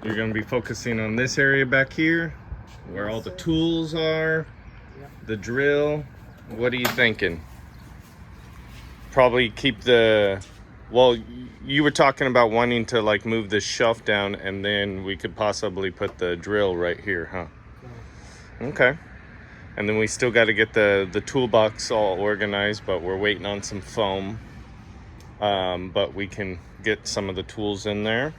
You're going to be focusing on this area back here, where all the tools are, the drill. What are you thinking? Probably keep the, well, you were talking about wanting to like move this shelf down, and then we could possibly put the drill right here, huh? Okay. And then we still got to get the toolbox all organized, but we're waiting on some foam. But we can get some of the tools in there.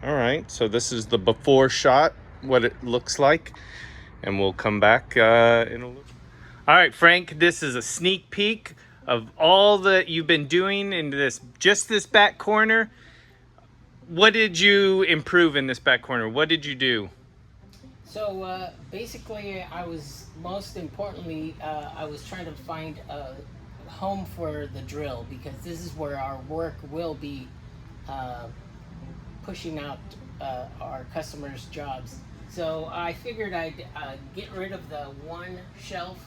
All right, so this is the before shot, what it looks like, and we'll come back in a little. All right, Frank, this is a sneak peek of all that you've been doing in this back corner. What did you improve in this back corner? What did you do? So basically, I was I was trying to find a home for the drill, because this is where our work will be pushing out our customers' jobs. So I figured I'd get rid of the one shelf.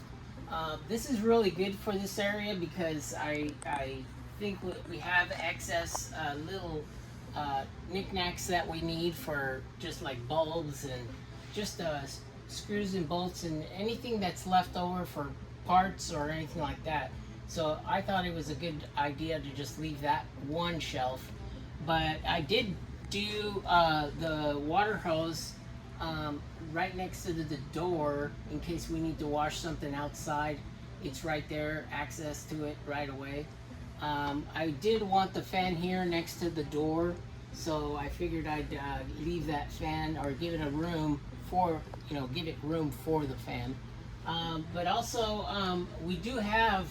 This is really good for this area because I think we have excess little knickknacks that we need for just like bulbs and just screws and bolts and anything that's left over for parts or anything like that. So I thought it was a good idea to just leave that one shelf. But I did do the water hose right next to the door in case we need to wash something outside. It's right there, access to it right away. I did want the fan here next to the door, so I figured I'd leave that fan or give it a room for, give it room for the fan. But also, we do have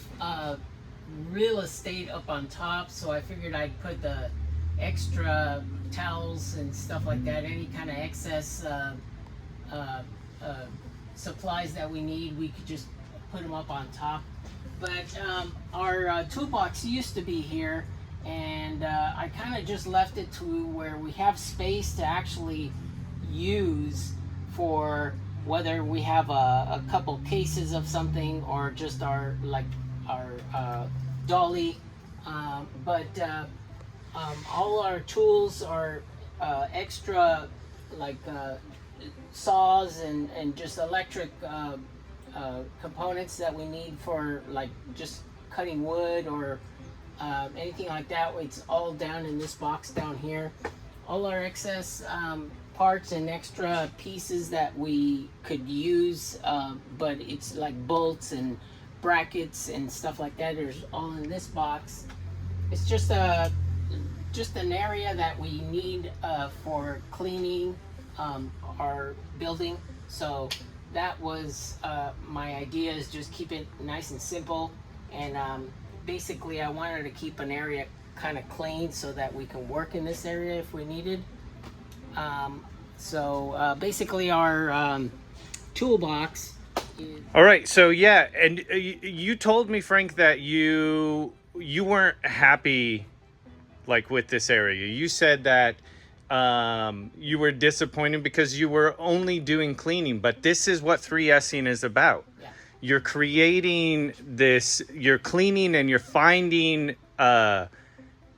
real estate up on top, so I figured I'd put the extra towels and stuff like that, any kind of excess supplies that we need, we could just put them up on top. But our toolbox used to be here, and I kind of just left it to where we have space to actually use for whether we have a couple cases of something or just our dolly. All our tools are extra, like saws and just electric components that we need for like just cutting wood or anything like that. It's all down in this box down here. All our excess parts and extra pieces that we could use, but it's like bolts and brackets and stuff like that, there's all in this box. It's just an area that we need for cleaning our building. So that was my idea, is just keep it nice and simple. And basically I wanted to keep an area kind of clean so that we can work in this area if we needed. Basically our toolbox is... All right, so yeah, and you told me, Frank, that you weren't happy like with this area. You said that you were disappointed because you were only doing cleaning, but this is what 3S'ing is about. Yeah. You're creating this, you're cleaning and you're finding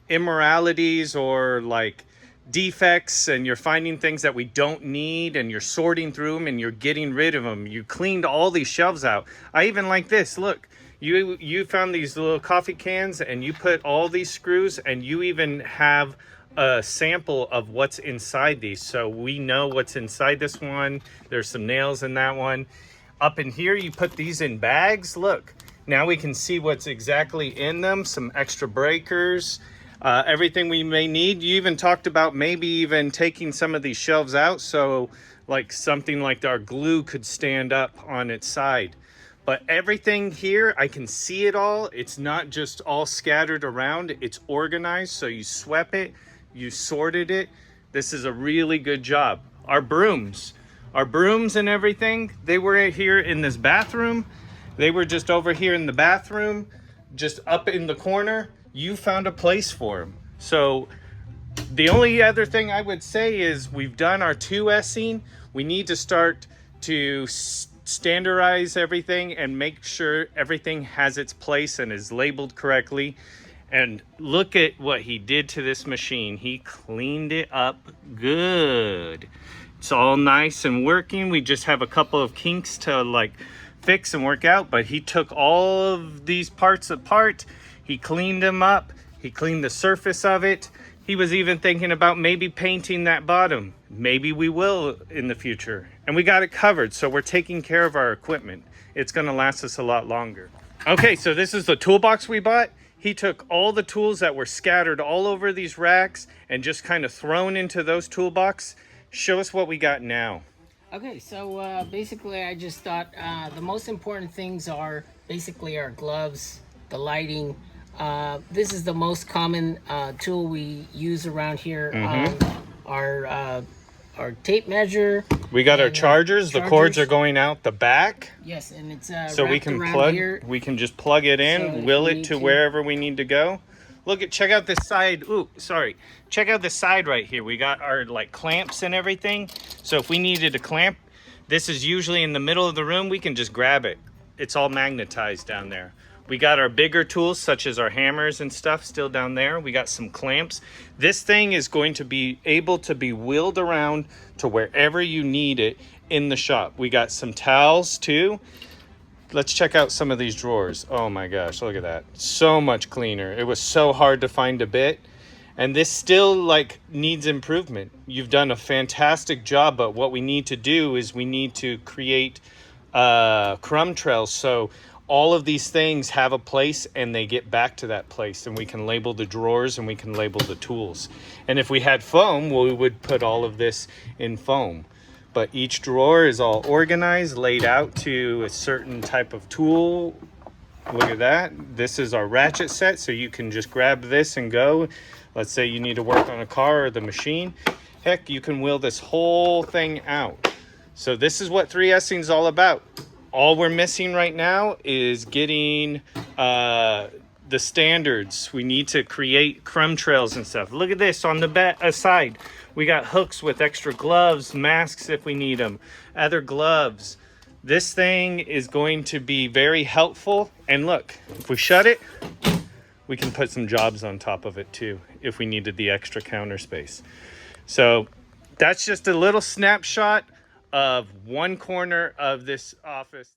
immoralities or like defects, and you're finding things that we don't need, and you're sorting through them and you're getting rid of them. You cleaned all these shelves out. I even like this, look. You found these little coffee cans and you put all these screws, and you even have a sample of what's inside these, so we know what's inside this one. There's some nails in that one. Up in here you put these in bags. Look, now we can see what's exactly in them. Some extra breakers, everything we may need. You even talked about maybe even taking some of these shelves out, so like something like our glue could stand up on its side. But everything here, I can see it all. It's not just all scattered around. It's organized. So you swept it, you sorted it. This is a really good job. Our brooms and everything, they were here in this bathroom. They were just over here in the bathroom, just up in the corner. You found a place for them. So the only other thing I would say is we've done our 2S'ing. We need to start to standardize everything and make sure everything has its place and is labeled correctly. And look at what he did to this machine. He cleaned it up good. It's all nice and working. We just have a couple of kinks to like fix and work out, but he took all of these parts apart. He cleaned them up. He cleaned the surface of it. He was even thinking about maybe painting that bottom. Maybe we will in the future. And we got it covered, so we're taking care of our equipment. It's gonna last us a lot longer. Okay, so this is the toolbox we bought. He took all the tools that were scattered all over these racks and just kind of thrown into those toolbox. Show us what we got now. Okay, so basically I just thought the most important things are basically our gloves, the lighting. This is the most common tool we use around here. Our tape measure. We got our chargers. The cords are going out the back. Yes, and it's so we can plug. Here. We can just plug it in, so will it to wherever we need to go. Check out this side. Ooh, sorry. Check out this side right here. We got our like clamps and everything. So if we needed a clamp, this is usually in the middle of the room. We can just grab it. It's all magnetized down there. We got our bigger tools such as our hammers and stuff still down there. We got some clamps. This thing is going to be able to be wheeled around to wherever you need it in the shop. We got some towels too. Let's check out some of these drawers. Oh my gosh, look at that. So much cleaner. It was so hard to find a bit. And this still like needs improvement. You've done a fantastic job, but what we need to do is we need to create crumb trails. So all of these things have a place and they get back to that place, and we can label the drawers and we can label the tools. And if we had foam, we would put all of this in foam. But each drawer is all organized, laid out to a certain type of tool. Look at that. This is our ratchet set, so you can just grab this and go. Let's say you need to work on a car or the machine. Heck, you can wheel this whole thing out. So this is what 3S'ing is all about. All we're missing right now is getting the standards. We need to create crumb trails and stuff. Look at this on the side. We got hooks with extra gloves, masks if we need them, other gloves. This thing is going to be very helpful. And look, if we shut it, we can put some jobs on top of it too if we needed the extra counter space. So that's just a little snapshot of one corner of this office.